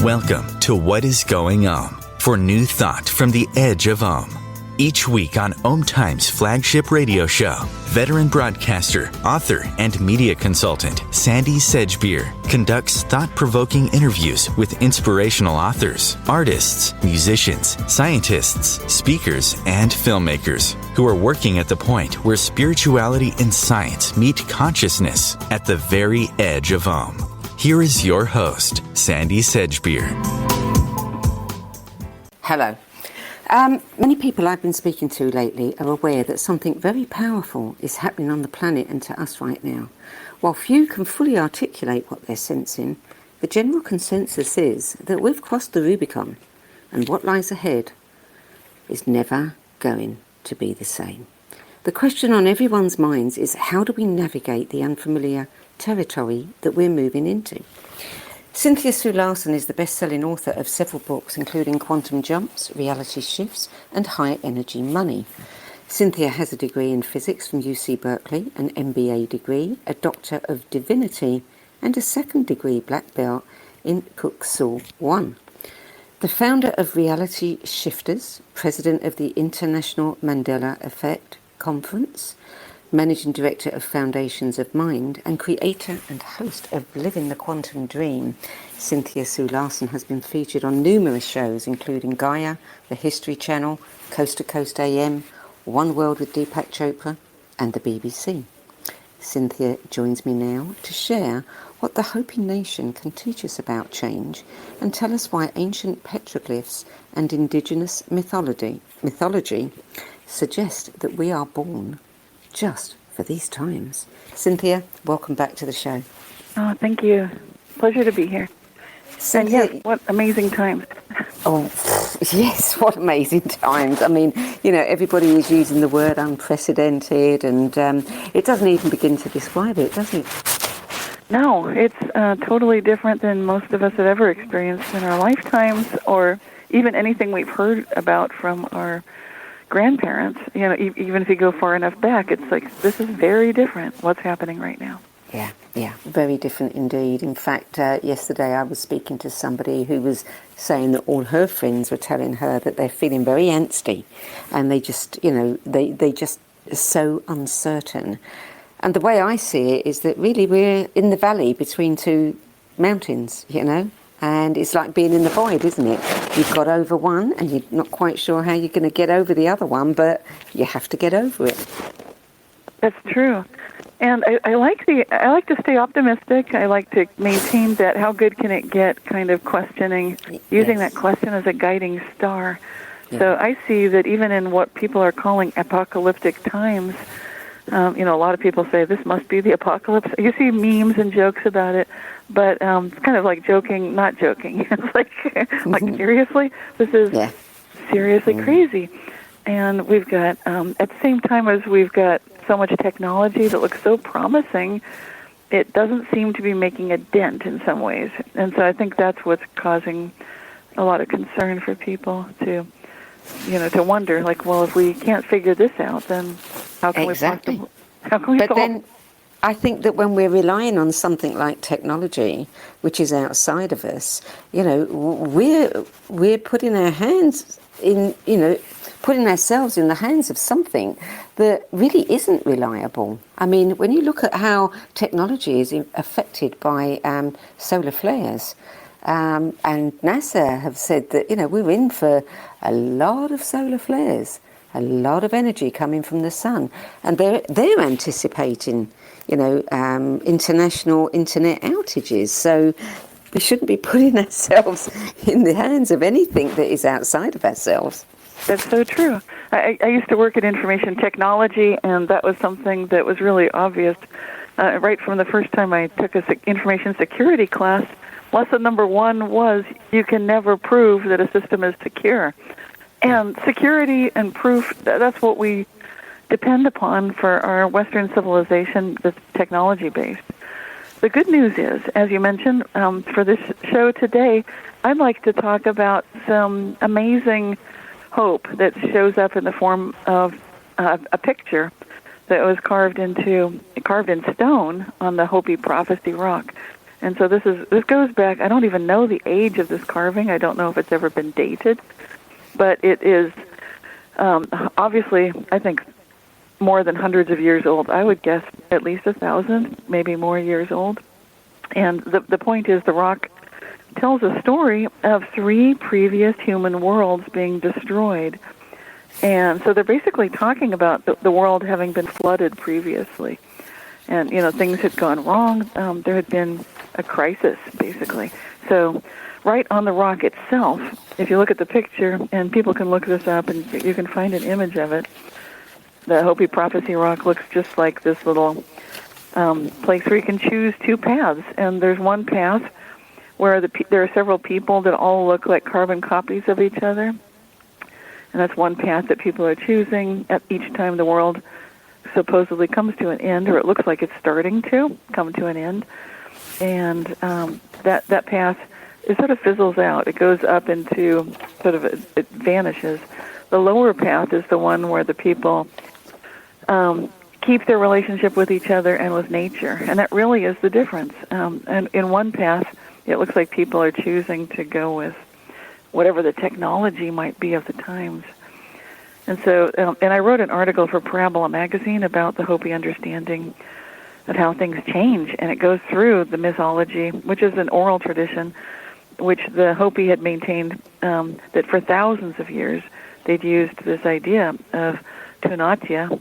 Welcome to What is Going for new thought from the edge of Om. Each week on OMTimes' flagship radio show, veteran broadcaster, author, and media consultant Sandie Sedgbeer conducts thought-provoking interviews with inspirational authors, artists, musicians, scientists, speakers, and filmmakers who are working at the point where spirituality and science meet consciousness at the very edge of Om. Here is your host, Sandie Sedgbeer. Hello. Many people I've been speaking to lately are aware that something very powerful is happening on the planet and to us right now. While few can fully articulate what they're sensing, the general consensus is that we've crossed the Rubicon, and what lies ahead is never going to be the same. The question on everyone's minds is, how do we navigate the unfamiliar territory that we're moving into? Cynthia Sue Larson is the best-selling author of several books, including Quantum Jumps, Reality Shifts, and High Energy Money. Cynthia has a degree in physics from UC Berkeley, an MBA degree, a Doctor of Divinity, and a second degree black belt in Kuk Sool Won. The founder of Reality Shifters, president of the International Mandela Effect Conference, Managing Director of Foundations of Mind, and creator and host of Living the Quantum Dream, Cynthia Sue Larson has been featured on numerous shows, including Gaia, the History Channel, Coast to Coast AM, One World with Deepak Chopra, and the BBC. Cynthia joins me now to share what the Hopi Nation can teach us about change and tell us why ancient petroglyphs and indigenous mythology suggest that we are born just for these times. Cynthia, welcome back to the show. Oh, thank you. Pleasure to be here. Cynthia, and yes, what amazing times. Oh, yes, what amazing times. I mean, you know, everybody is using the word unprecedented, and it doesn't even begin to describe it, does it? No, it's totally different than most of us have ever experienced in our lifetimes, or even anything we've heard about from our grandparents. You know, even if you go far enough back, it's like, this is very different, what's happening right now. Yeah, very different indeed. In fact, yesterday I was speaking to somebody who was saying that all her friends were telling her that they're feeling very angsty, and they just, you know, they just are so uncertain. And the way I see it is that really we're in the valley between two mountains, you know, and it's like being in the void, isn't it? You've got over one and you're not quite sure how you're going to get over the other one, but you have to get over it. That's true. And I like to stay optimistic. I like to maintain that how good can it get kind of questioning, using that question as a guiding star. Yeah. So I see that even in what people are calling apocalyptic times, you know, a lot of people say this must be the apocalypse. You see memes and jokes about it, but it's kind of like joking, not joking. It's like seriously, this is seriously crazy. And we've got, at the same time as we've got so much technology that looks so promising, it doesn't seem to be making a dent in some ways. And so I think that's what's causing a lot of concern for people to, you know, to wonder, like, well, if we can't figure this out, then how can we solve? But then I think that when we're relying on something like technology, which is outside of us, you know, we're putting our hands in, you know, putting ourselves in the hands of something that really isn't reliable. I mean, when you look at how technology is affected by solar flares, and NASA have said that, you know, we're in for a lot of solar flares, a lot of energy coming from the sun, and they're anticipating, you know, international internet outages. So we shouldn't be putting ourselves in the hands of anything that is outside of ourselves. That's so true. I used to work in information technology, and that was something that was really obvious. Right from the first time I took an information security class, lesson number 1 was you can never prove that a system is secure. And security and proof, that's what we depend upon for our Western civilization that's technology-based. The good news is, as you mentioned, for this show today, I'd like to talk about some amazing hope that shows up in the form of a picture that was carved in stone on the Hopi Prophecy Rock. And so this goes back, I don't even know the age of this carving. I don't know if it's ever been dated, but it is obviously, I think, more than hundreds of years old. I would guess at least 1,000, maybe more years old. And the point is, the rock tells a story of 3 previous human worlds being destroyed. And so they're basically talking about the world having been flooded previously. And, things had gone wrong. There had been a crisis, basically. So right on the rock itself, if you look at the picture, and people can look this up and you can find an image of it, the Hopi Prophecy Rock looks just like this little place where you can choose 2 paths. And there's one path where there are several people that all look like carbon copies of each other. And that's one path that people are choosing at each time the world supposedly comes to an end, or it looks like it's starting to come to an end. And that path, it sort of fizzles out. It goes up into it vanishes. The lower path is the one where the people keep their relationship with each other and with nature. And that really is the difference. And in one path, it looks like people are choosing to go with whatever the technology might be of the times. And so, and I wrote an article for Parabola magazine about the Hopi understanding of how things change, and it goes through the mythology, which is an oral tradition, which the Hopi had maintained that for thousands of years they'd used this idea of Tunatia,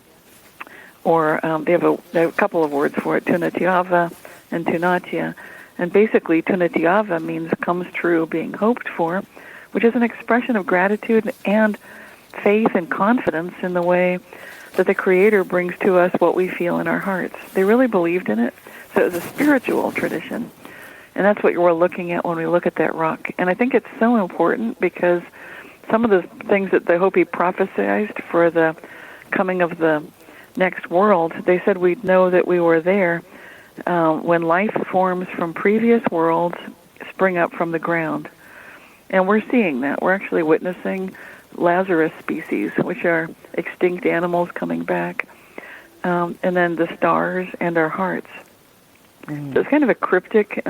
or they have a couple of words for it, Tunatiava and Tunatia. And basically, Tunatiava means comes true, being hoped for, which is an expression of gratitude and faith and confidence in the way that the Creator brings to us what we feel in our hearts. They really believed in it, so it was a spiritual tradition. And that's what we're looking at when we look at that rock. And I think it's so important because some of the things that the Hopi prophesied for the coming of the next world, they said we'd know that we were there when life forms from previous worlds spring up from the ground. And we're seeing that. We're actually witnessing Lazarus species, which are extinct animals coming back, and then the stars and our hearts. So it's kind of a cryptic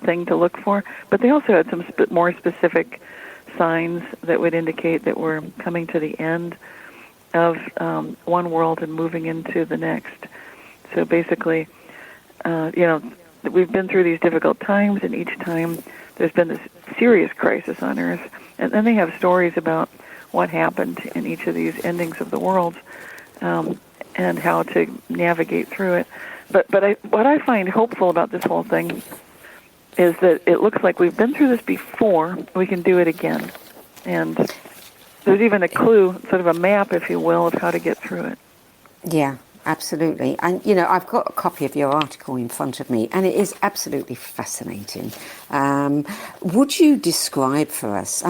thing to look for, but they also had some more specific signs that would indicate that we're coming to the end of one world and moving into the next. So basically, we've been through these difficult times, and each time there's been this serious crisis on Earth. And then they have stories about what happened in each of these endings of the world and how to navigate through it. But what I find hopeful about this whole thing is that it looks like we've been through this before, we can do it again. And there's even a clue, sort of a map, if you will, of how to get through it. Yeah, absolutely. And, I've got a copy of your article in front of me, and it is absolutely fascinating. Would you describe for us,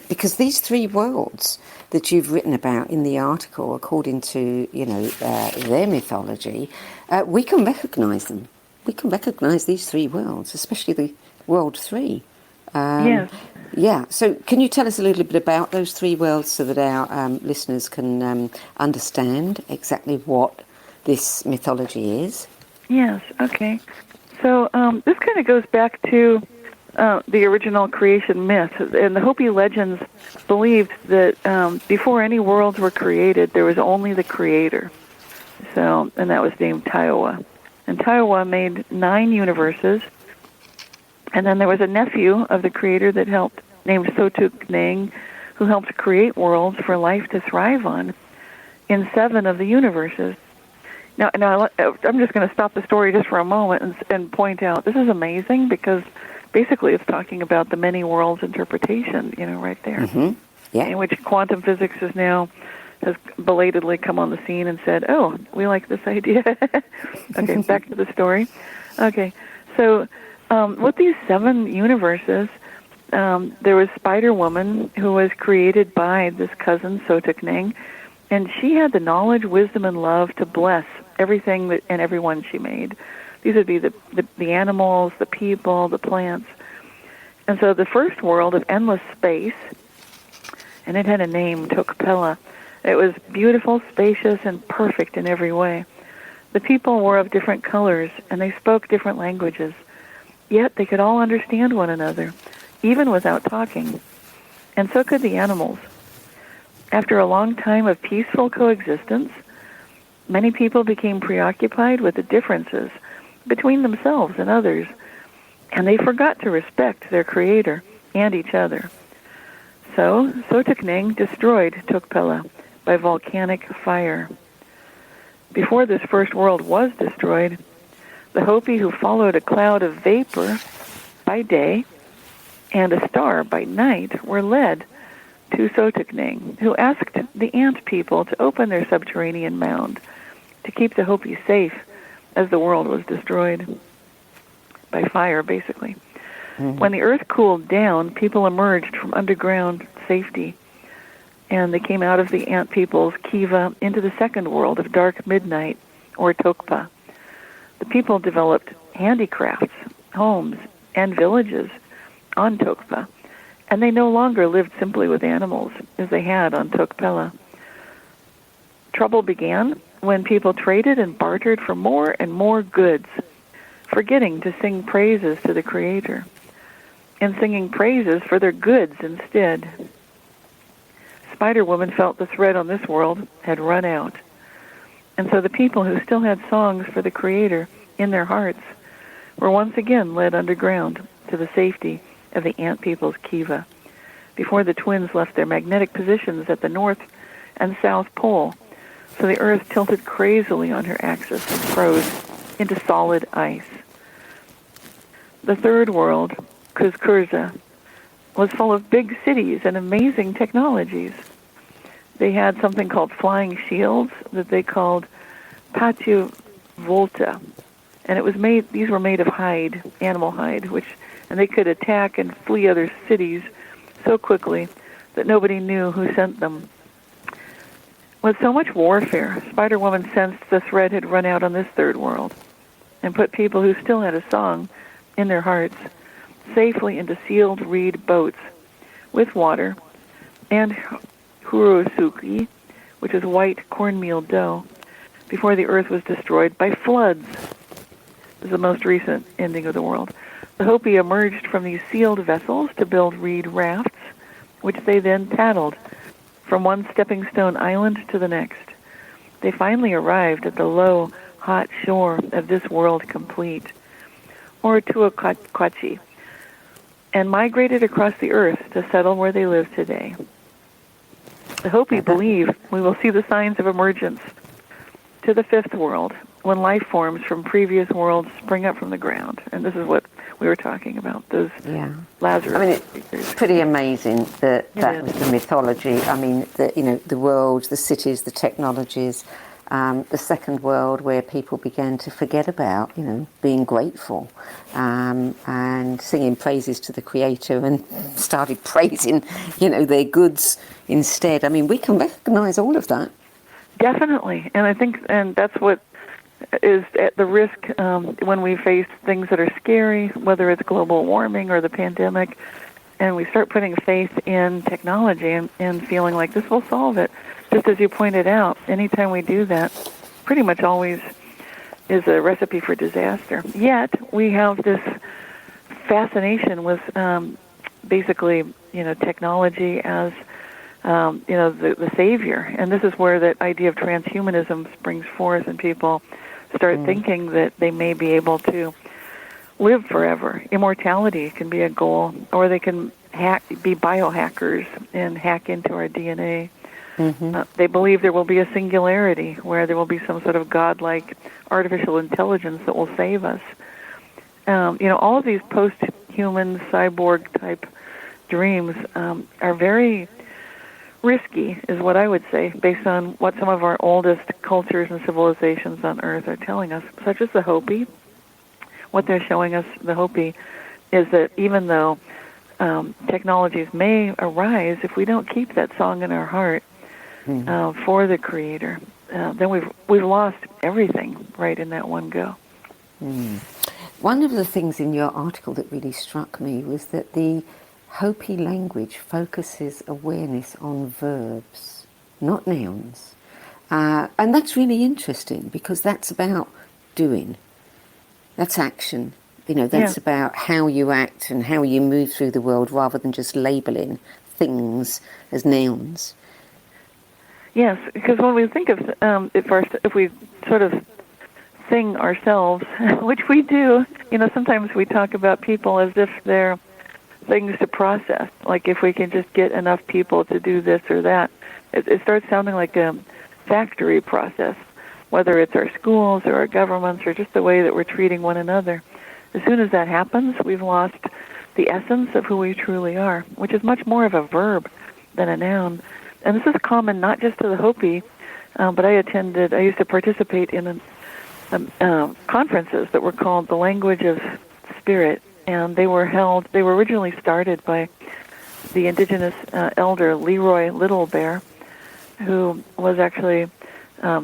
because these 3 worlds that you've written about in the article, according to, their mythology, we can recognise them. We can recognise these 3 worlds, especially the World 3. Yes. Yeah, so can you tell us a little bit about those 3 worlds so that our listeners can understand exactly what this mythology is? Yes, okay. So this kind of goes back to the original creation myth. And the Hopi legends believed that before any worlds were created, there was only the Creator. And that was named Taiwa. And Taiwa made 9 universes. And then there was a nephew of the Creator that helped, named Sotuk Neng, who helped create worlds for life to thrive on in 7 of the universes. Now I'm just going to stop the story just for a moment and point out this is amazing because basically it's talking about the many worlds interpretation, right there. Mm-hmm. Yeah. In which quantum physics has belatedly come on the scene and said, oh, we like this idea. Okay, back to the story. Okay, so with these 7 universes, there was Spider Woman, who was created by this cousin, Sotuk Neng, and she had the knowledge, wisdom, and love to bless everything and everyone she made. These would be the animals, the people, the plants. And so the first world of endless space, and it had a name, Tokpela. It was beautiful, spacious, and perfect in every way. The people were of different colors, and they spoke different languages. yet they could all understand one another, even without talking. And so could the animals. After a long time of peaceful coexistence, many people became preoccupied with the differences between themselves and others, and they forgot to respect their creator and each other. So, Sotukneng destroyed Tukpela by volcanic fire. Before this first world was destroyed, the Hopi who followed a cloud of vapor by day and a star by night were led to Sotukneng, who asked the ant people to open their subterranean mound to keep the Hopi safe as the world was destroyed by fire, basically. Mm-hmm. When the earth cooled down, people emerged from underground safety, and they came out of the ant people's kiva into the second world of dark midnight, or Tokpa. The people developed handicrafts, homes, and villages on Tokpa, and they no longer lived simply with animals as they had on Tukpela. Trouble began when people traded and bartered for more and more goods, forgetting to sing praises to the Creator, and singing praises for their goods instead. Spider Woman felt the thread on this world had run out, and so the people who still had songs for the Creator in their hearts were once again led underground to the safety of the ant people's kiva, before the twins left their magnetic positions at the North and South Pole, so the Earth tilted crazily on her axis and froze into solid ice. The third world, Kuzkurza, was full of big cities and amazing technologies. They had something called flying shields that they called Patu Volta, and it was made. These were made of hide, animal hide, and they could attack and flee other cities so quickly that nobody knew who sent them. With so much warfare, Spider-Woman sensed the thread had run out on this third world, and put people who still had a song in their hearts safely into sealed reed boats with water and hurosuki, which is white cornmeal dough, before the earth was destroyed by floods. This is the most recent ending of the world. The Hopi emerged from these sealed vessels to build reed rafts, which they then paddled from one stepping stone island to the next. They finally arrived at the low, hot shore of this world complete, or Tuakwachi, and migrated across the earth to settle where they live today. The Hopi believe we will see the signs of emergence to the fifth world, when life forms from previous worlds spring up from the ground. And this is what we were talking about, those Lazarus. I mean, it's pretty amazing that was the mythology. I mean, the worlds, the cities, the technologies, the second world where people began to forget about, being grateful and singing praises to the Creator and started praising, their goods instead. I mean, we can recognize all of that. Definitely. And I think, and that's what is at the risk when we face things that are scary, whether it's global warming or the pandemic, and we start putting faith in technology and feeling like this will solve it. Just as you pointed out, anytime we do that, pretty much always is a recipe for disaster. Yet we have this fascination with basically, technology as the savior. And this is where that idea of transhumanism springs forth, and people start thinking that they may be able to live forever. Immortality can be a goal, or they can be biohackers and hack into our DNA. Mm-hmm. They believe there will be a singularity where there will be some sort of godlike artificial intelligence that will save us. All of these post-human cyborg type dreams are very risky, is what I would say, based on what some of our oldest cultures and civilizations on Earth are telling us, such as the Hopi. What they're showing us, the Hopi, is that even though technologies may arise, if we don't keep that song in our heart for the Creator, then we've lost everything right in that one go. One of the things in your article that really struck me was that the Hopi language focuses awareness on verbs, not nouns. And that's really interesting, because that's about doing. That's action. That's about how you act and how you move through the world rather than just labeling things as nouns. Yes, because when we think of if we sort of sing ourselves, which we do, sometimes we talk about people as if they're things to process. Like if we can just get enough people to do this or that, it starts sounding like a factory process, whether it's our schools or our governments or just the way that we're treating one another. As soon as that happens, we've lost the essence of who we truly are, which is much more of a verb than a noun. And this is common not just to the Hopi, but I used to participate in conferences that were called the Language of Spirit, and they were originally started by the indigenous elder Leroy Little Bear, who was actually,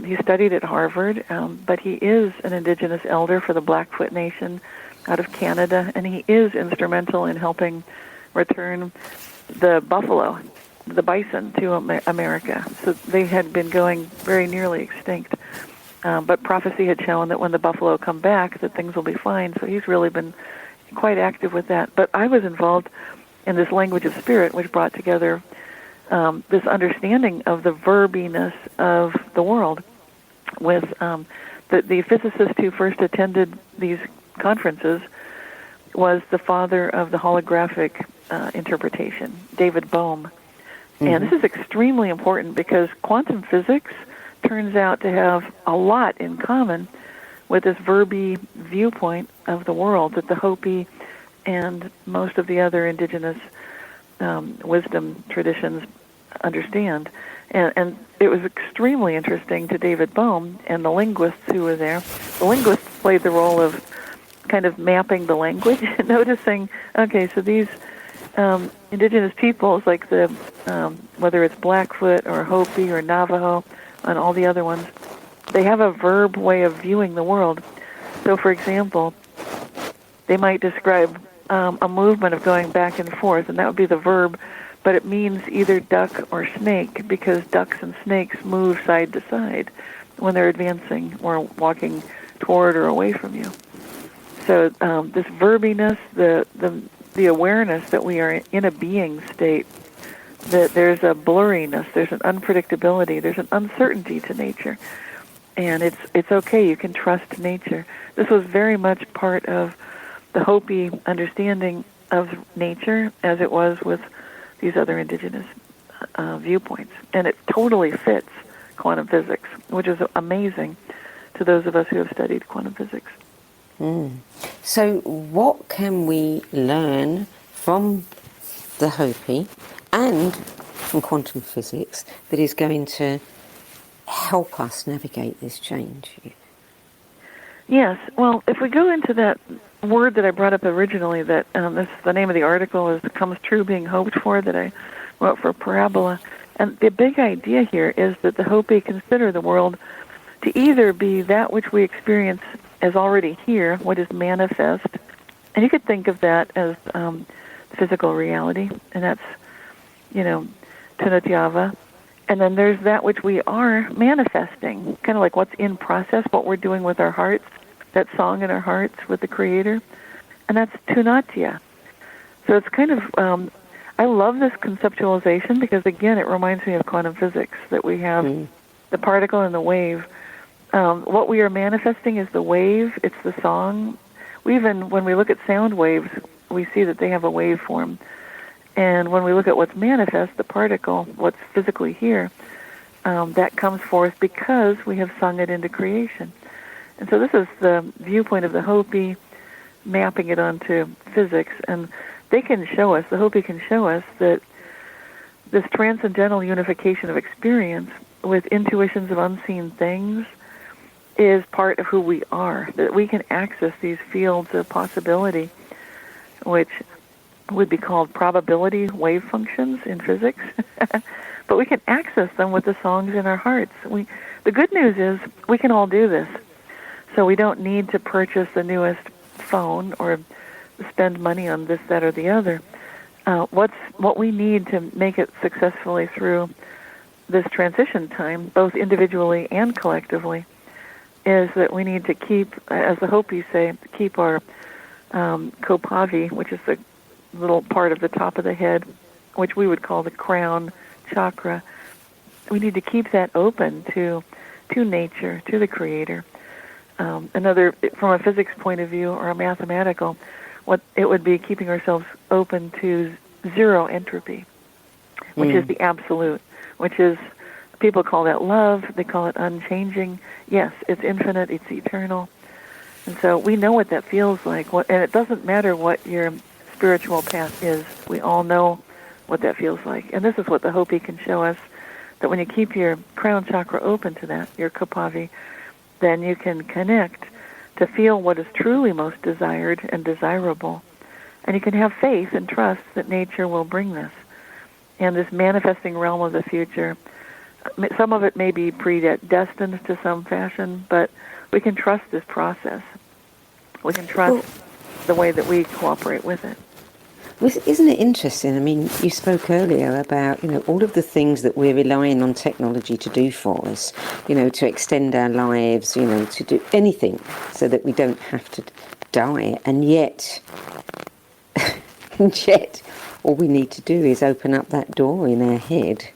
he studied at Harvard, but he is an indigenous elder for the Blackfoot Nation out of Canada, and he is instrumental in helping return the buffalo, the bison, to America. So they had been going very nearly extinct. But prophecy had shown that when the buffalo come back, that things will be fine. So he's really been quite active with that. But I was involved in this Language of Spirit, which brought together this understanding of the verbiness of the world with the physicist who first attended these conferences was the father of the holographic interpretation, David Bohm. Mm-hmm. And this is extremely important because quantum physics turns out to have a lot in common with this verby viewpoint of the world that the Hopi and most of the other indigenous wisdom traditions understand. And it was extremely interesting to David Bohm and the linguists who were there. The linguists played the role of kind of mapping the language, noticing, okay, so these indigenous peoples, like whether it's Blackfoot or Hopi or Navajo and all the other ones, they have a verb way of viewing the world. So, for example, they might describe a movement of going back and forth, and that would be the verb, but it means either duck or snake because ducks and snakes move side to side when they're advancing or walking toward or away from you. So this verbiness, the awareness that we are in a being state, that there's a blurriness, there's an unpredictability, there's an uncertainty to nature. And it's okay, you can trust nature. This was very much part of the Hopi understanding of nature as it was with these other indigenous viewpoints. And it totally fits quantum physics, which is amazing to those of us who have studied quantum physics. So what can we learn from the Hopi and from quantum physics that is going to help us navigate this change? Yes. Well, if we go into that word that I brought up originally, that this, the name of the article is "Comes True Being Hoped For," that I wrote for Parabola. And the big idea here is that the Hopi consider the world to either be that which we experience as already here, what is manifest, and you could think of that as physical reality, and that's, Tunatyava. And then there's that which we are manifesting, kind of like what's in process, what we're doing with our hearts, that song in our hearts with the Creator, and that's Tunatya. So it's kind of, I love this conceptualization because, again, it reminds me of quantum physics, that we have the particle and the wave. What we are manifesting is the wave, it's the song. When we look at sound waves, we see that they have a waveform. And when we look at what's manifest, the particle, what's physically here, that comes forth because we have sung it into creation. And so this is the viewpoint of the Hopi mapping it onto physics. And they can show us, the Hopi can show us that this transcendental unification of experience with intuitions of unseen things is part of who we are, that we can access these fields of possibility, which would be called probability wave functions in physics, but we can access them with the songs in our hearts. The good news is we can all do this, so we don't need to purchase the newest phone or spend money on this, that, or the other. What we need to make it successfully through this transition time, both individually and collectively, is that we need to keep, as the Hopis say, keep our Kopavi, which is the little part of the top of the head, which we would call the crown chakra. We need to keep that open to nature, to the Creator. Another, from a physics point of view or a mathematical, what it would be keeping ourselves open to zero entropy, which is the absolute, which is, people call that love, they call it unchanging. Yes, it's infinite, it's eternal. And so we know what that feels like, and it doesn't matter what your spiritual path is. We all know what that feels like. And this is what the Hopi can show us, that when you keep your crown chakra open to that, your Kopavi, then you can connect to feel what is truly most desired and desirable. And you can have faith and trust that nature will bring this. And this manifesting realm of the future, some of it may be predestined to some fashion, but we can trust this process. We can trust the way that we cooperate with it. Isn't it interesting? I mean, you spoke earlier about, all of the things that we're relying on technology to do for us, to extend our lives, to do anything so that we don't have to die. And yet, all we need to do is open up that door in our head,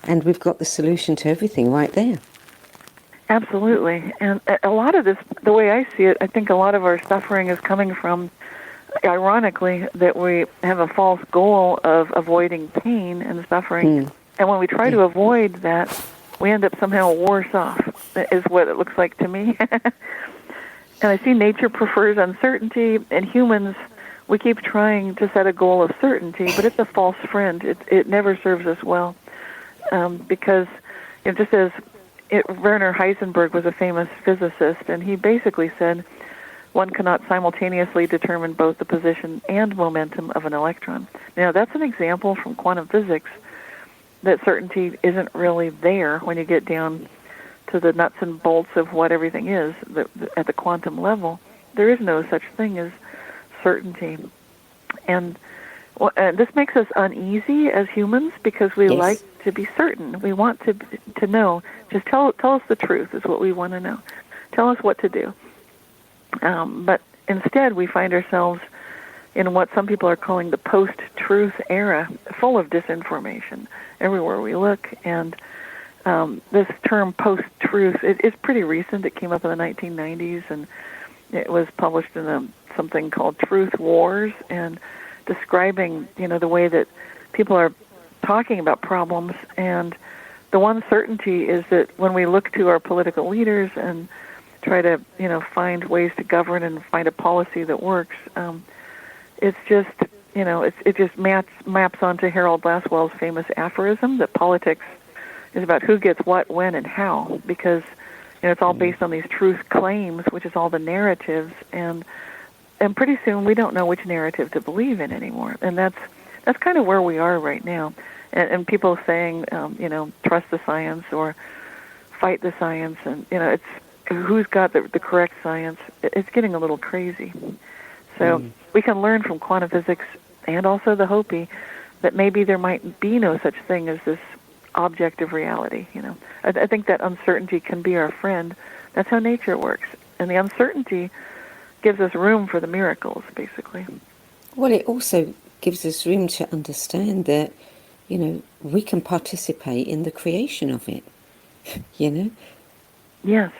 and we've got the solution to everything right there. Absolutely. And a lot of this, the way I see it, I think a lot of our suffering is coming from, ironically, that we have a false goal of avoiding pain and suffering. And when we try to avoid that, we end up somehow worse off, is what it looks like to me. And I see nature prefers uncertainty, and humans, we keep trying to set a goal of certainty, but it's a false friend. It never serves us well, because just as Werner Heisenberg was a famous physicist, and he basically said, one cannot simultaneously determine both the position and momentum of an electron. Now, that's an example from quantum physics that certainty isn't really there when you get down to the nuts and bolts of what everything is at the quantum level. There is no such thing as certainty. And this makes us uneasy as humans because we like to be certain. We want to know. Just tell us the truth is what we want to know. Tell us what to do. But instead, we find ourselves in what some people are calling the post-truth era, full of disinformation everywhere we look. And this term post-truth is pretty recent. It came up in the 1990s, and it was published in something called Truth Wars, and describing, the way that people are talking about problems. And the one certainty is that when we look to our political leaders and try to, find ways to govern and find a policy that works, it's just, it just maps onto Harold Lasswell's famous aphorism that politics is about who gets what, when, and how, because, it's all based on these truth claims, which is all the narratives, and pretty soon we don't know which narrative to believe in anymore, and that's kind of where we are right now, and people saying, trust the science or fight the science, and, it's who's got the correct science. It's getting a little crazy. So we can learn from quantum physics and also the Hopi that maybe there might be no such thing as this objective reality. I think that uncertainty can be our friend. That's how nature works. And the uncertainty gives us room for the miracles, basically. Well, it also gives us room to understand that, we can participate in the creation of it, Yes.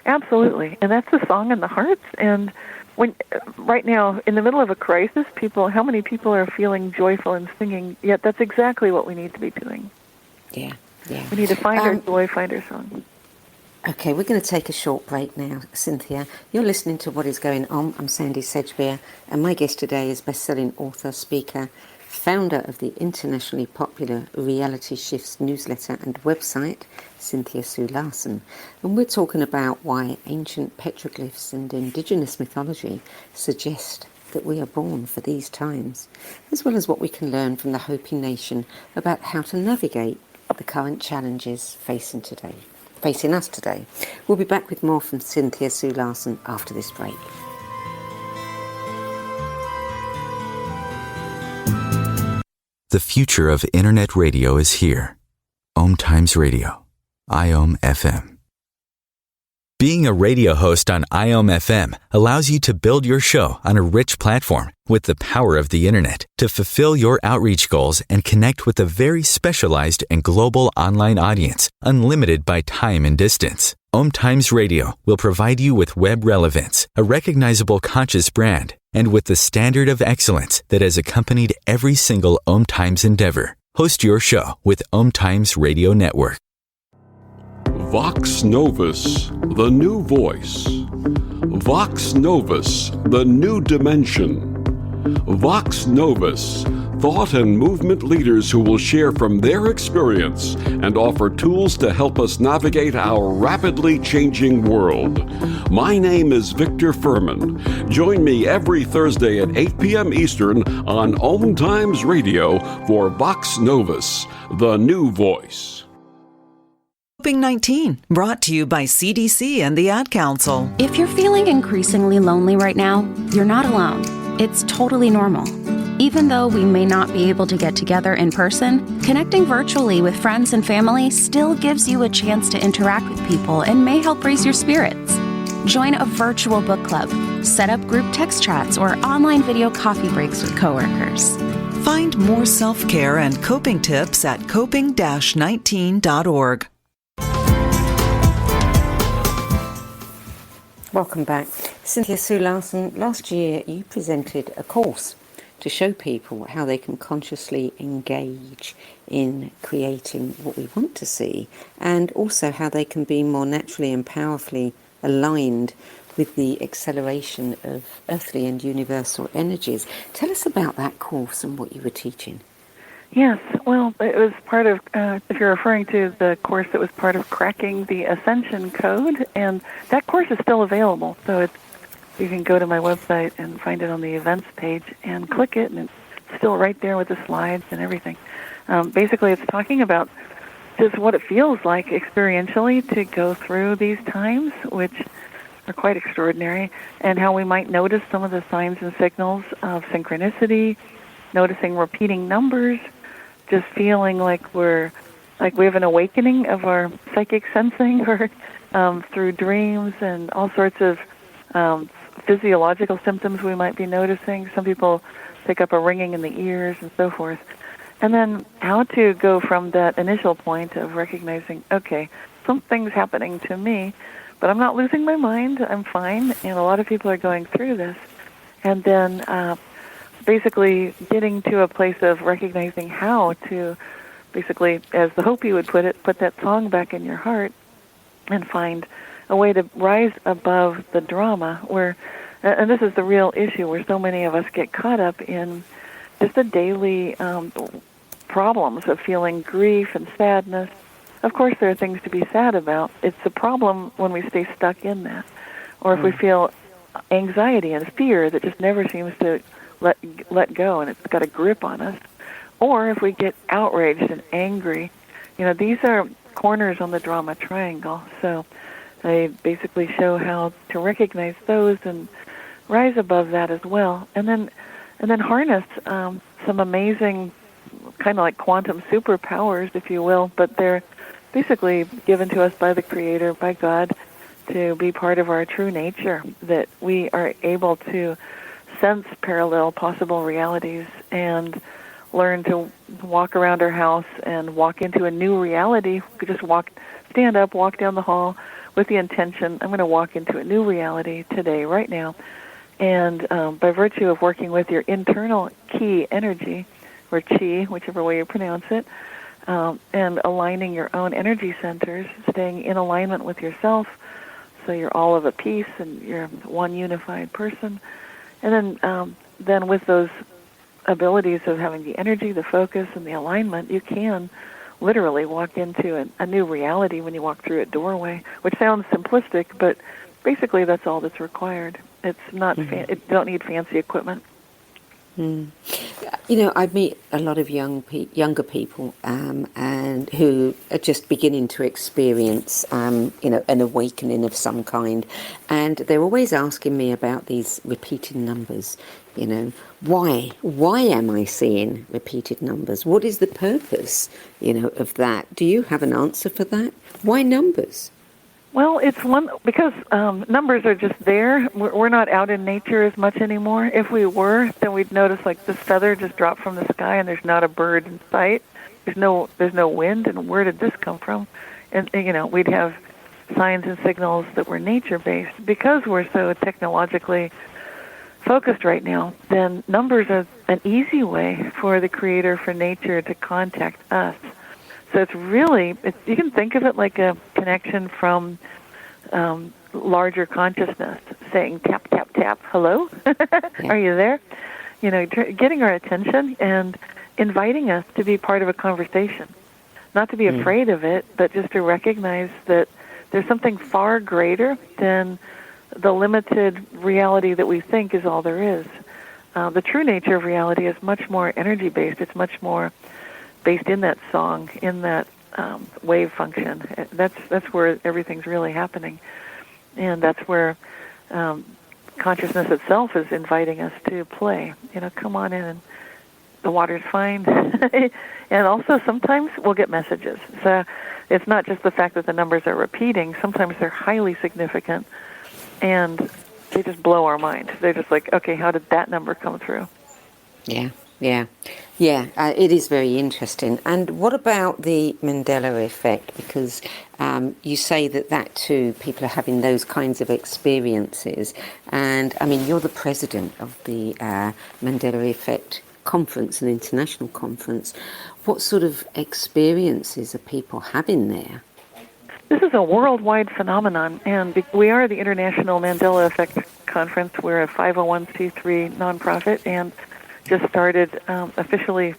Absolutely, and that's the song in the hearts. And right now, in the middle of a crisis, how many people are feeling joyful and singing? Yet that's exactly what we need to be doing. Yeah. We need to find our joy, find our song. Okay, we're going to take a short break now, Cynthia. You're listening to What Is Going On. I'm Sandie Sedgbeer, and my guest today is best-selling author, speaker, founder of the internationally popular Reality Shifts newsletter and website, Cynthia Sue Larson. And we're talking about why ancient petroglyphs and indigenous mythology suggest that we are born for these times, as well as what we can learn from the Hopi Nation about how to navigate the current challenges facing us today. We'll be back with more from Cynthia Sue Larson after this break. The future of Internet radio is here. OMTimes Radio. IOM FM. Being a radio host on IOM FM allows you to build your show on a rich platform with the power of the internet to fulfill your outreach goals and connect with a very specialized and global online audience, unlimited by time and distance. OMTimes Radio will provide you with web relevance, a recognizable conscious brand, and with the standard of excellence that has accompanied every single OMTimes endeavor. Host your show with OMTimes Radio Network. Vox Novus, the new voice. Vox Novus, the new dimension. Vox Novus, thought and movement leaders who will share from their experience and offer tools to help us navigate our rapidly changing world. My name is Victor Furman. Join me every Thursday at 8 p.m. Eastern on OMTimes Radio for Vox Novus, the new voice. Coping-19, brought to you by CDC and the Ad Council. If you're feeling increasingly lonely right now, you're not alone. It's totally normal. Even though we may not be able to get together in person, connecting virtually with friends and family still gives you a chance to interact with people and may help raise your spirits. Join a virtual book club, set up group text chats, or online video coffee breaks with coworkers. Find more self-care and coping tips at coping-19.org. Welcome back. Cynthia Sue Larson, last year you presented a course to show people how they can consciously engage in creating what we want to see, and also how they can be more naturally and powerfully aligned with the acceleration of earthly and universal energies. Tell us about that course and what you were teaching. Yes, well, it was part of, if you're referring to the course that was part of cracking the Ascension code, and that course is still available, so you can go to my website and find it on the events page and click it, and it's still right there with the slides and everything. Basically, it's talking about just what it feels like experientially to go through these times, which are quite extraordinary, and how we might notice some of the signs and signals of synchronicity, noticing repeating numbers, just feeling like we have an awakening of our psychic sensing, or through dreams and all sorts of physiological symptoms we might be noticing. Some people pick up a ringing in the ears and so forth. And then how to go from that initial point of recognizing, okay, something's happening to me, but I'm not losing my mind, I'm fine, and a lot of people are going through this. And then basically getting to a place of recognizing how to basically, as the Hopi would put it, put that song back in your heart and find a way to rise above the drama, where, and this is the real issue, where so many of us get caught up in just the daily problems of feeling grief and sadness. Of course, there are things to be sad about. It's a problem when we stay stuck in that, or if we feel anxiety and fear that just never seems to let go, and it's got a grip on us, or if we get outraged and angry. These are corners on the drama triangle. So they basically show how to recognize those and rise above that as well, and then harness some amazing kind of like quantum superpowers, if you will, but they're basically given to us by the Creator, by God, to be part of our true nature, that we are able to sense parallel possible realities and learn to walk around our house and walk into a new reality. We could just stand up, walk down the hall with the intention, I'm going to walk into a new reality today, right now. And by virtue of working with your internal key energy, or chi, whichever way you pronounce it, and aligning your own energy centers, staying in alignment with yourself, so you're all of a piece and you're one unified person. And then with those abilities of having the energy, the focus, and the alignment, you can literally walk into a new reality when you walk through a doorway, which sounds simplistic, but basically that's all that's required. It's not, it don't need fancy equipment. I meet a lot of younger people, and who are just beginning to experience, an awakening of some kind, and they're always asking me about these repeated numbers. Why am I seeing repeated numbers? What is the purpose, of that? Do you have an answer for that? Why numbers? Well, it's one because numbers are just there. We're not out in nature as much anymore. If we were, then we'd notice like this feather just dropped from the sky, and there's not a bird in sight. There's no wind, and where did this come from? And we'd have signs and signals that were nature-based. Because we're so technologically focused right now, then numbers are an easy way for the Creator, for nature to contact us. So it's really, you can think of it like a connection from larger consciousness, saying tap, tap, tap, hello, are you there? Getting our attention and inviting us to be part of a conversation. Not to be afraid of it, but just to recognize that there's something far greater than the limited reality that we think is all there is. The true nature of reality is much more energy-based. It's much more based in that song, in that wave function. That's where everything's really happening. And that's where consciousness itself is inviting us to play. Come on in, and the water's fine. And also sometimes we'll get messages. So it's not just the fact that the numbers are repeating. Sometimes they're highly significant, and they just blow our mind. They're just like, okay, how did that number come through? Yeah. It is very interesting. And what about the Mandela effect? Because you say that too, people are having those kinds of experiences. And I mean, you're the president of the Mandela Effect Conference, an international conference. What sort of experiences are people having there? This is a worldwide phenomenon, and we are the International Mandela Effect Conference. We're a 501c3 nonprofit, and just started, officially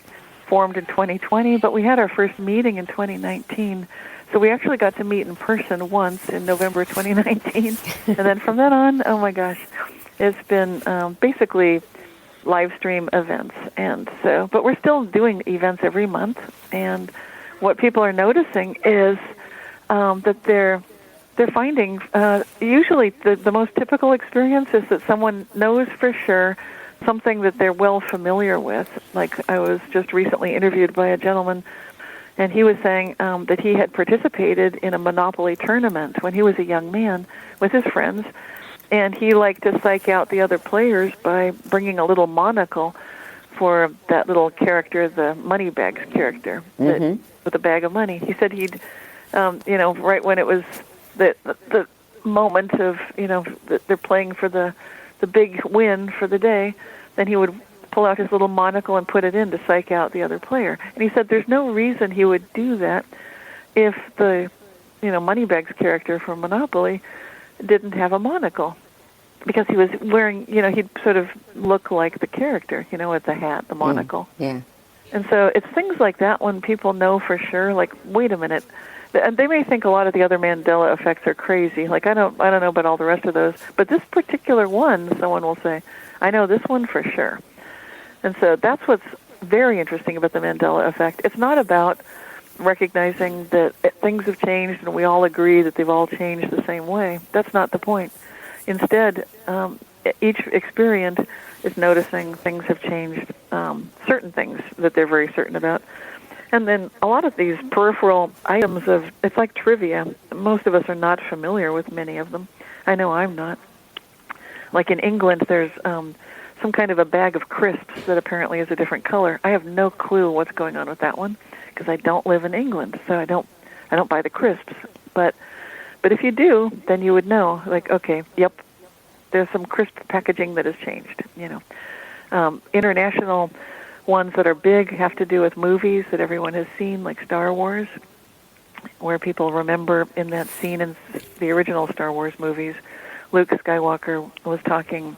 formed in 2020, but we had our first meeting in 2019. So we actually got to meet in person once in November 2019. And then from then on, oh my gosh, it's been basically live stream events. And so, but we're still doing events every month. And what people are noticing is that they're finding, usually the most typical experience is that someone knows for sure something that they're well familiar with. Like I was just recently interviewed by a gentleman, and he was saying that he had participated in a Monopoly tournament when he was a young man with his friends, and he liked to psych out the other players by bringing a little monocle for that little character, the Moneybags character, with a bag of money. He said he'd, right when it was the moment of, that they're playing for the big win for the day, then he would pull out his little monocle and put it in to psych out the other player. And he said there's no reason he would do that if the, Moneybags character from Monopoly didn't have a monocle. Because he was wearing, he'd sort of look like the character, with the hat, the monocle. Yeah. And so it's things like that when people know for sure, like, wait a minute. And they may think a lot of the other Mandela effects are crazy. Like, I don't know about all the rest of those. But this particular one, someone will say, I know this one for sure. And so that's what's very interesting about the Mandela effect. It's not about recognizing that things have changed and we all agree that they've all changed the same way. That's not the point. Instead, each experient is noticing things have changed, certain things that they're very certain about. And then a lot of these peripheral items it's like trivia. Most of us are not familiar with many of them. I know I'm not. Like in England, there's some kind of a bag of crisps that apparently is a different color. I have no clue what's going on with that one because I don't live in England, so I don't buy the crisps. But if you do, then you would know. Like, okay, yep, there's some crisp packaging that has changed. International ones that are big have to do with movies that everyone has seen, like Star Wars, where people remember in that scene in the original Star Wars movies, Luke Skywalker was talking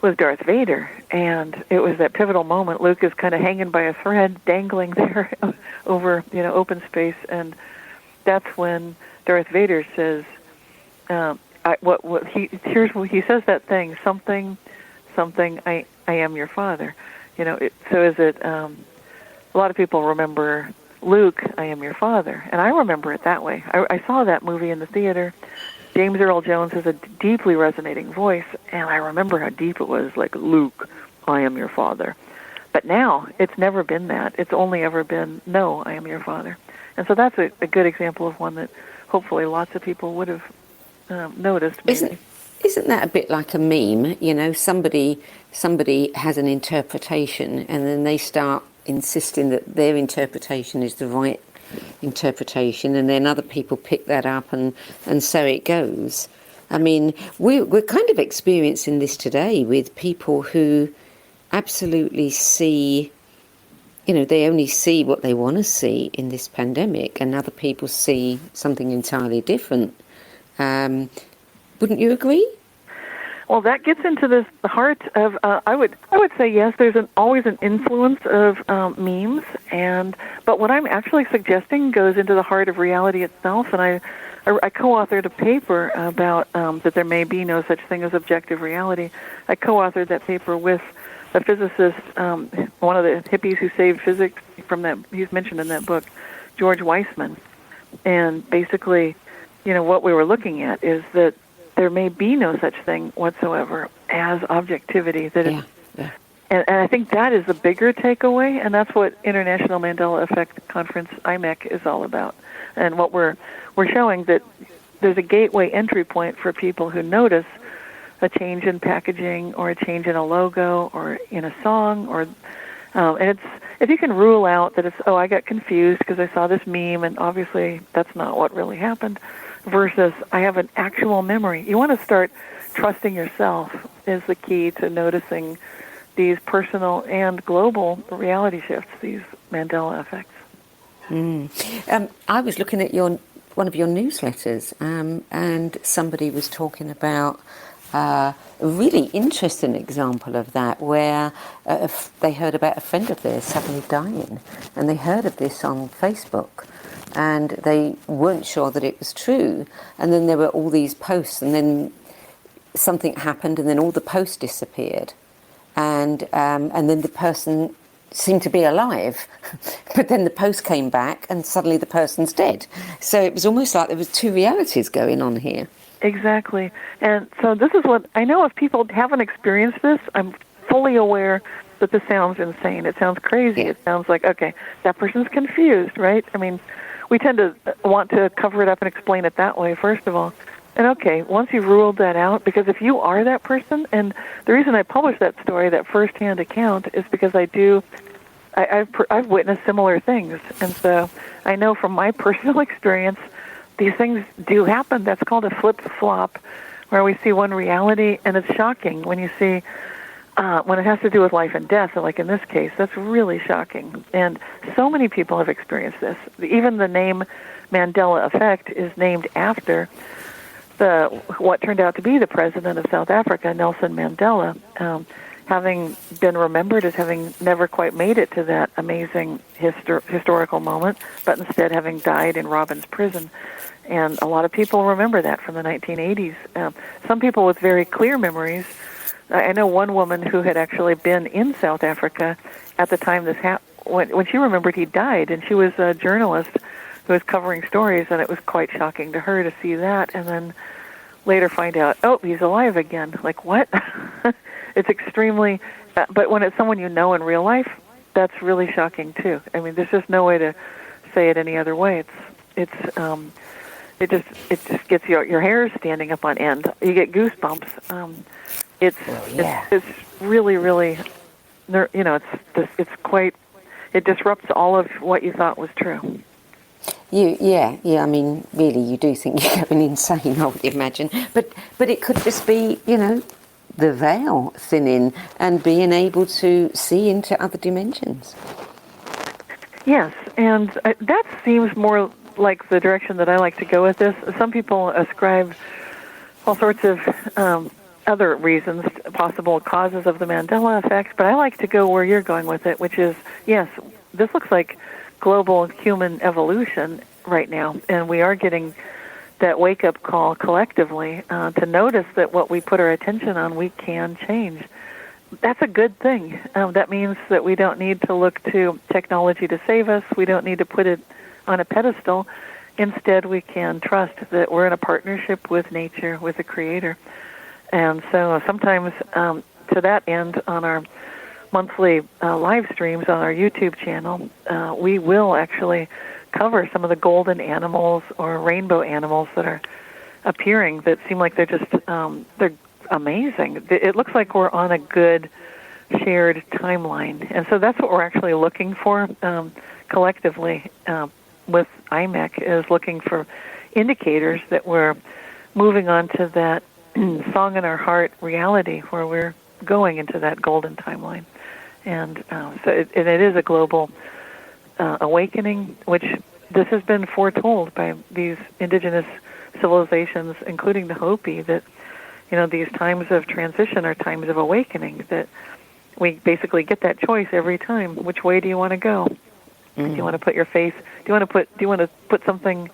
with Darth Vader, and it was that pivotal moment. Luke is kind of hanging by a thread, dangling there over open space, and that's when Darth Vader says, he says that thing, something, I am your father. So is it? A lot of people remember Luke, I am your father, and I remember it that way. I saw that movie in the theater. James Earl Jones has a deeply resonating voice, and I remember how deep it was, like, Luke, I am your father. But now, it's never been that. It's only ever been, no, I am your father. And so that's a good example of one that hopefully lots of people would have noticed. Maybe. Isn't that a bit like a meme? You know, somebody has an interpretation, and then they start insisting that their interpretation is the right interpretation, and then other people pick that up, and so it goes. I mean, we're kind of experiencing this today with people who absolutely see, you know, they only see what they want to see in this pandemic, and other people see something entirely different. Wouldn't you agree? Well, that gets into the heart of. I would say yes. There's always an influence of memes, but what I'm actually suggesting goes into the heart of reality itself. And I co-authored a paper about that there may be no such thing as objective reality. I co-authored that paper with a physicist, one of the hippies who saved physics from that. He's mentioned in that book, George Weissman, and basically, you know, what we were looking at is that there may be no such thing whatsoever as objectivity. And I think that is the bigger takeaway, and that's what International Mandela Effect Conference, IMEC, is all about. And what we're showing that there's a gateway entry point for people who notice a change in packaging or a change in a logo or in a song, or and it's, if you can rule out that it's, oh, I got confused because I saw this meme and obviously that's not what really happened, versus I have an actual memory. You want to start trusting yourself is the key to noticing these personal and global reality shifts, these Mandela effects. I was looking at one of your newsletters, and somebody was talking about a really interesting example of that, where they heard about a friend of theirs suddenly dying, and they heard of this on Facebook, and they weren't sure that it was true, and then there were all these posts, and then something happened, and then all the posts disappeared, and then the person seemed to be alive, but then the post came back and suddenly the person's dead. So it was almost like there was two realities going on here. Exactly. And so this is what I know. If people haven't experienced this, I'm fully aware that this sounds insane. It sounds crazy. It sounds like, okay, that person's confused, right? I mean, we tend to want to cover it up and explain it that way, first of all. And okay, once you've ruled that out, because if you are that person, and the reason I published that story, that first-hand account, is because I've witnessed similar things. And so I know from my personal experience, these things do happen. That's called a flip-flop, where we see one reality, and it's shocking when you see, when it has to do with life and death, like in this case, that's really shocking. And so many people have experienced this. Even the name Mandela Effect is named after what turned out to be the president of South Africa, Nelson Mandela, having been remembered as having never quite made it to that amazing historical moment, but instead having died in Robben's prison. And a lot of people remember that from the 1980s. Some people with very clear memories. I know one woman who had actually been in South Africa at the time this happened. When she remembered he died, and she was a journalist who was covering stories, and it was quite shocking to her to see that, and then later find out, oh, he's alive again. Like, what? It's extremely, but when it's someone you know in real life, that's really shocking too. I mean, there's just no way to say it any other way. It just gets your hairs standing up on end. You get goosebumps. It's really, really, you know, it's quite, it disrupts all of what you thought was true. Yeah. I mean, really, you do think you're going insane, I would imagine. But it could just be, you know, the veil thinning and being able to see into other dimensions. Yes, and that seems more like the direction that I like to go with this. Some people ascribe all sorts of other reasons, possible causes of the Mandela effect, but I like to go where you're going with it, which is, yes, this looks like global human evolution right now, and we are getting that wake-up call collectively to notice that what we put our attention on, we can change. That's a good thing. That means that we don't need to look to technology to save us. We don't need to put it on a pedestal. Instead, we can trust that we're in a partnership with nature, with the Creator. And so sometimes to that end, on our monthly live streams on our YouTube channel, we will actually cover some of the golden animals or rainbow animals that are appearing that seem like they're just they're amazing. It looks like we're on a good shared timeline, and so that's what we're actually looking for collectively with IMEC, is looking for indicators that we're moving on to that song in our heart reality where we're going into that golden timeline. And so it is a global awakening, which this has been foretold by these indigenous civilizations, including the Hopi, that, you know, these times of transition are times of awakening, that we basically get that choice every time. Which way do you want to go? Do you want to put your faith, do you want to put something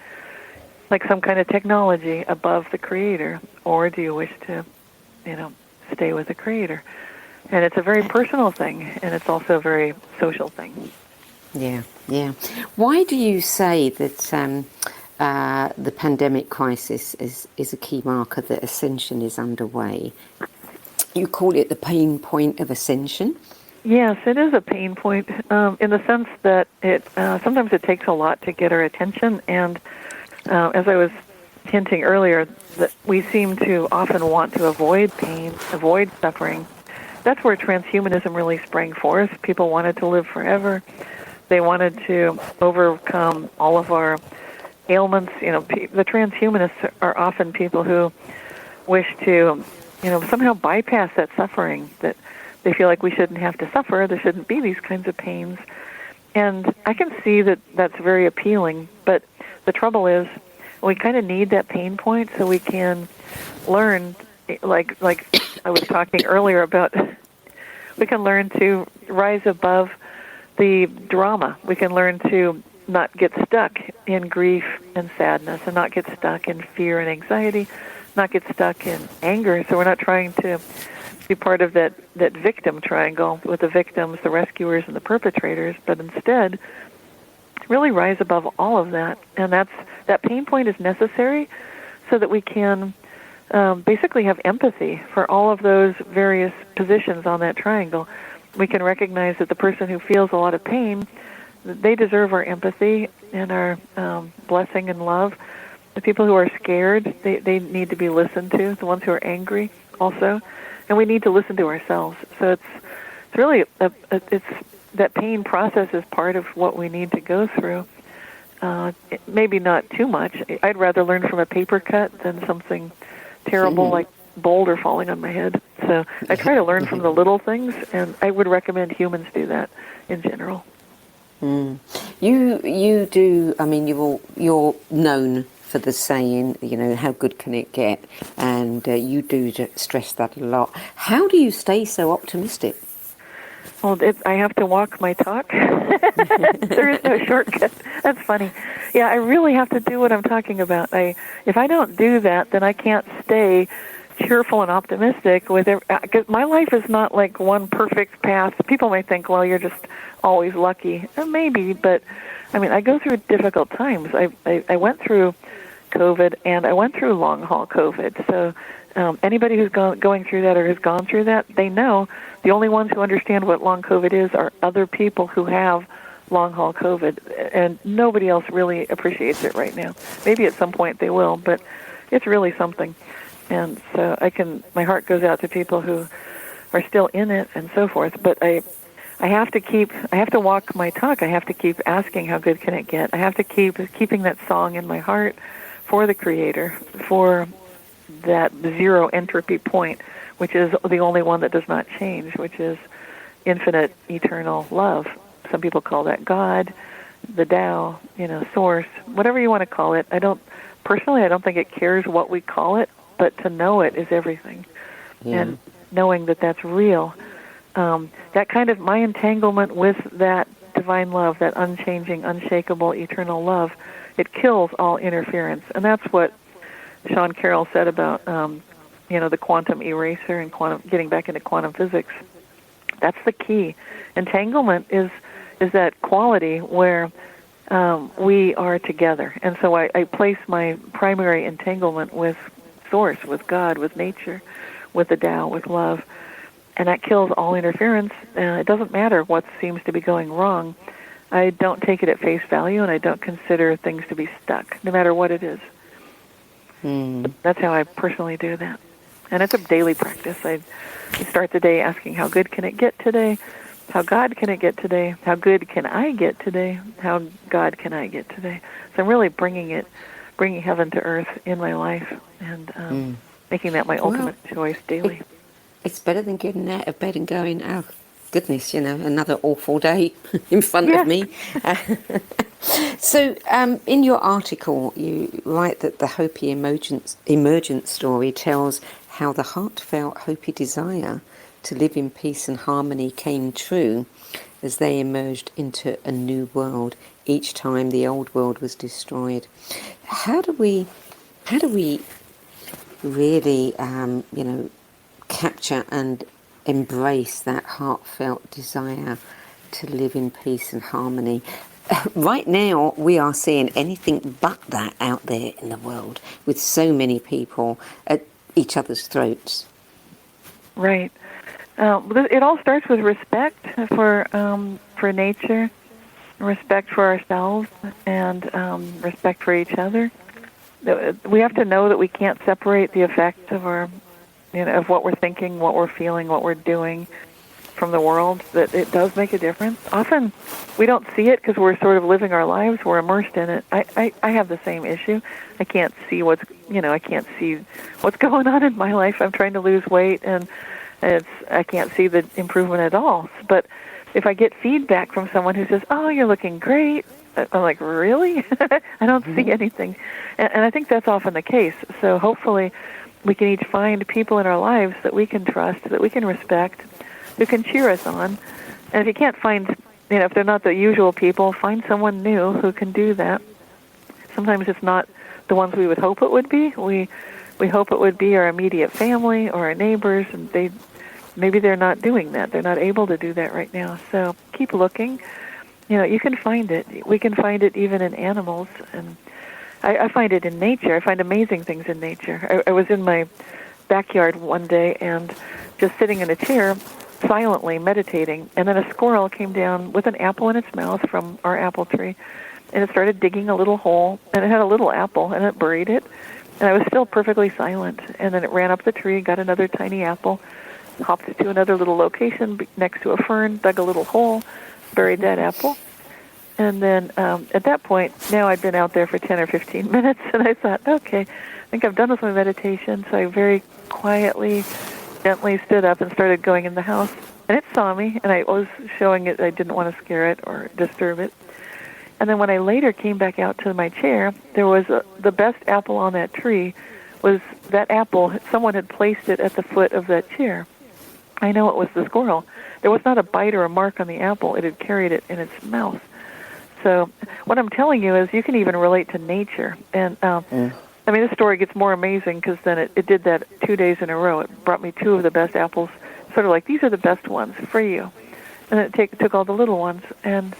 like some kind of technology above the Creator, or do you wish to, you know, stay with the Creator? And it's a very personal thing, and it's also a very social thing. Yeah, yeah. Why do you say that the pandemic crisis is a key marker that Ascension is underway? You call it the pain point of Ascension? Yes, it is a pain point in the sense that it sometimes it takes a lot to get our attention, and as I was hinting earlier, that we seem to often want to avoid pain, avoid suffering. That's where transhumanism really sprang forth. People wanted to live forever. They wanted to overcome all of our ailments. You know, the transhumanists are often people who wish to, you know, somehow bypass that suffering, that they feel like we shouldn't have to suffer, there shouldn't be these kinds of pains. And I can see that that's very appealing, but the trouble is we kind of need that pain point so we can learn, like I was talking earlier about, we can learn to rise above the drama. We can learn to not get stuck in grief and sadness, and not get stuck in fear and anxiety, not get stuck in anger. So we're not trying to be part of that victim triangle with the victims, the rescuers, and the perpetrators, but instead really rise above all of that. And that pain point is necessary so that we can basically have empathy for all of those various positions on that triangle. We can recognize that the person who feels a lot of pain, they deserve our empathy and our blessing and love. The people who are scared, they need to be listened to, the ones who are angry also. And we need to listen to ourselves. So it's really, it's that pain process is part of what we need to go through. Maybe not too much. I'd rather learn from a paper cut than something terrible like boulder falling on my head. So I try to learn from the little things, and I would recommend humans do that in general. You do. I mean, you're known for the saying, you know, how good can it get? And you do stress that a lot. How do you stay so optimistic? Well, I have to walk my talk. There is no shortcut. That's funny. Yeah, I really have to do what I'm talking about. If I don't do that, then I can't stay cheerful and optimistic with it. 'Cause my life is not like one perfect path. People may think, well, you're just always lucky. Maybe, but I mean, I go through difficult times. I went through COVID, and I went through long-haul COVID. So anybody who's going through that or has gone through that, they know the only ones who understand what long COVID is are other people who have long-haul COVID, and nobody else really appreciates it right now. Maybe at some point they will, but it's really something. And so my heart goes out to people who are still in it and so forth. But I have to walk my talk. I have to keep asking, how good can it get? I have to keeping that song in my heart for the Creator, for that zero entropy point, which is the only one that does not change, which is infinite, eternal love. Some people call that God, the Tao, Source, whatever you want to call it. I don't think it cares what we call it, but to know it is everything. Yeah. And knowing that that's real, that kind of my entanglement with that divine love, that unchanging, unshakable, eternal love, it kills all interference. And that's what Sean Carroll said about, the quantum eraser and getting back into quantum physics. That's the key. Entanglement is that quality where we are together. And so I place my primary entanglement with Source, with God, with nature, with the Tao, with love. And that kills all interference. It doesn't matter what seems to be going wrong. I don't take it at face value, and I don't consider things to be stuck, no matter what it is. That's how I personally do that. And it's a daily practice. I start the day asking, how good can it get today? How God can it get today? How good can I get today? How God can I get today? So I'm really bringing heaven to earth in my life, and making that my ultimate choice daily. It's better than getting out of bed and going, oh, goodness, another awful day in front of me. So in your article, you write that the Hopi Emergent story tells how the heartfelt Hopi desire to live in peace and harmony came true as they emerged into a new world each time the old world was destroyed. How do we really, capture and embrace that heartfelt desire to live in peace and harmony? Right now, we are seeing anything but that out there in the world, with so many people at each other's throats. Right. It all starts with respect for nature, respect for ourselves, and respect for each other. We have to know that we can't separate the effect of of what we're thinking, what we're feeling, what we're doing from the world, that it does make a difference. Often we don't see it because we're sort of living our lives, we're immersed in it. I have the same issue. I can't see what's going on in my life. I'm trying to lose weight, and I can't see the improvement at all. But if I get feedback from someone who says, "Oh, you're looking great," I'm like, "Really?" I don't see anything. And I think that's often the case. So hopefully we can each find people in our lives that we can trust, that we can respect, who can cheer us on. And if you can't find, if they're not the usual people, find someone new who can do that. Sometimes it's not the ones we would hope it would be. We hope it would be our immediate family or our neighbors, and maybe they're not doing that. They're not able to do that right now. So keep looking. You can find it. We can find it even in animals, and I find it in nature. I find amazing things in nature. I was in my backyard one day and just sitting in a chair, silently meditating, and then a squirrel came down with an apple in its mouth from our apple tree, and it started digging a little hole, and it had a little apple, and it buried it, and I was still perfectly silent, and then it ran up the tree, got another tiny apple, hopped it to another little location next to a fern, dug a little hole, buried that apple, and then at that point, now I'd been out there for 10 or 15 minutes, and I thought, okay, I think I've done with my meditation, so I very quietly, gently stood up and started going in the house, and it saw me, and I was showing it I didn't want to scare it or disturb it. And then when I later came back out to my chair, there was the best apple on that tree was that apple. Someone had placed it at the foot of that chair. I know it was the squirrel. There was not a bite or a mark on the apple. It had carried it in its mouth. So what I'm telling you is you can even relate to nature. And this story gets more amazing because then it did that 2 days in a row. It brought me two of the best apples, sort of like, these are the best ones for you. And it took all the little ones. And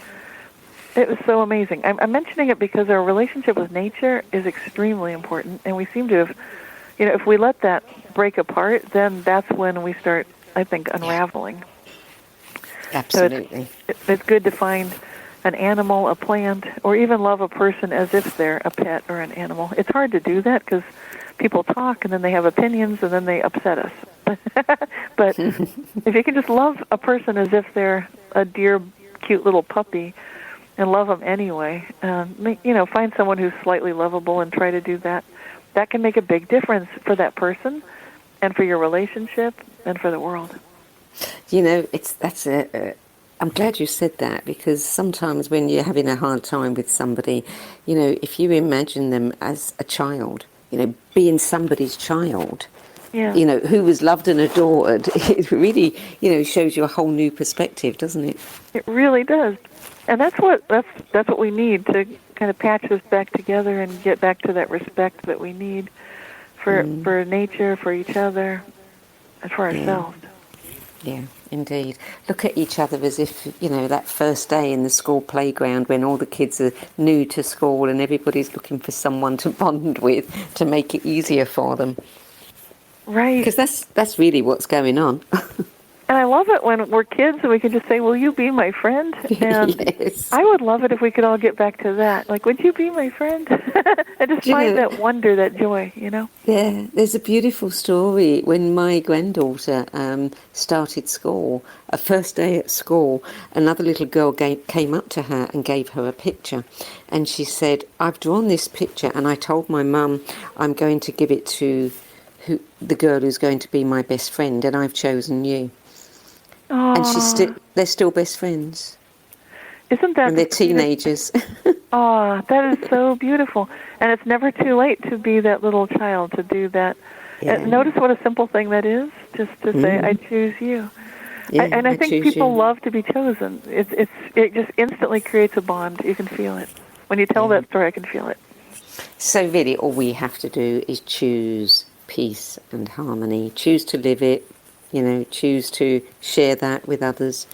it was so amazing. I'm mentioning it because our relationship with nature is extremely important. And we seem to have, if we let that break apart, then that's when we start, I think, unraveling. Absolutely. So it's good to find an animal, a plant, or even love a person as if they're a pet or an animal. It's hard to do that because people talk and then they have opinions and then they upset us. But if you can just love a person as if they're a dear, cute little puppy and love them anyway, find someone who's slightly lovable and try to do that, that can make a big difference for that person and for your relationship and for the world. I'm glad you said that, because sometimes when you're having a hard time with somebody, if you imagine them as a child, being somebody's child, who was loved and adored, it really, shows you a whole new perspective, doesn't it? It really does. And that's what we need to kind of patch this back together and get back to that respect that we need for nature, for each other, and for ourselves. Yeah, indeed. Look at each other as if, that first day in the school playground when all the kids are new to school and everybody's looking for someone to bond with to make it easier for them. Right. Because that's really what's going on. And I love it when we're kids and we can just say, will you be my friend? And Yes. I would love it if we could all get back to that. Like, would you be my friend? I just find that wonder, that joy, Yeah, there's a beautiful story. When my granddaughter started school, first day at school, another little girl came up to her and gave her a picture. And she said, I've drawn this picture and I told my mum I'm going to give it to the girl who's going to be my best friend, and I've chosen you. Aww. And they're still best friends. Isn't that? And they're teenagers. Oh, that is so beautiful. And it's never too late to be that little child, to do that. Yeah. And notice what a simple thing that is, just to say, I choose you. Yeah, I think people you. love to be chosen. It just instantly creates a bond. You can feel it. When you tell that story, I can feel it. So really, all we have to do is choose peace and harmony. Choose to live it. Choose to share that with others,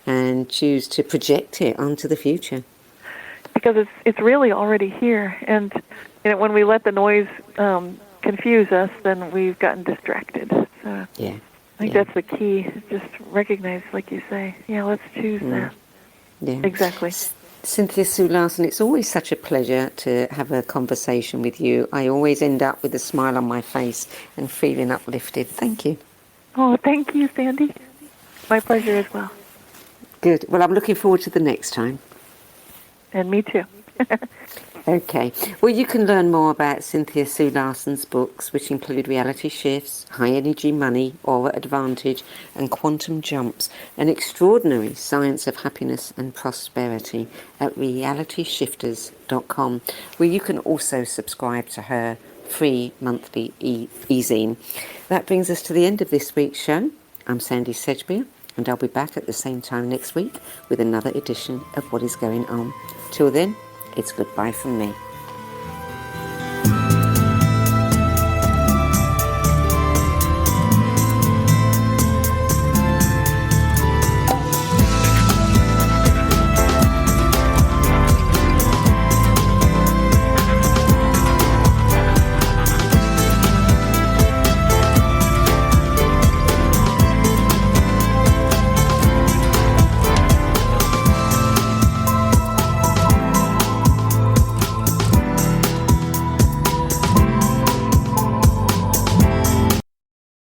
and choose to project it onto the future. Because it's really already here, and when we let the noise confuse us, then we've gotten distracted. So yeah, I think that's the key. Just recognize, like you say, let's choose that. Yeah, exactly. Cynthia Sue Larson, it's always such a pleasure to have a conversation with you. I always end up with a smile on my face and feeling uplifted. Thank you. Oh, thank you, Sandie. My pleasure as well. Good. Well, I'm looking forward to the next time. And me too. Okay. Well, you can learn more about Cynthia Sue Larson's books, which include Reality Shifts, High Energy Money, Aura Advantage, and Quantum Jumps, an extraordinary science of happiness and prosperity, at realityshifters.com, where you can also subscribe to her free monthly e-zine. That brings us to the end of this week's show. I'm Sandie Sedgbeer, and I'll be back at the same time next week with another edition of What Is Going On. Till then, it's goodbye from me.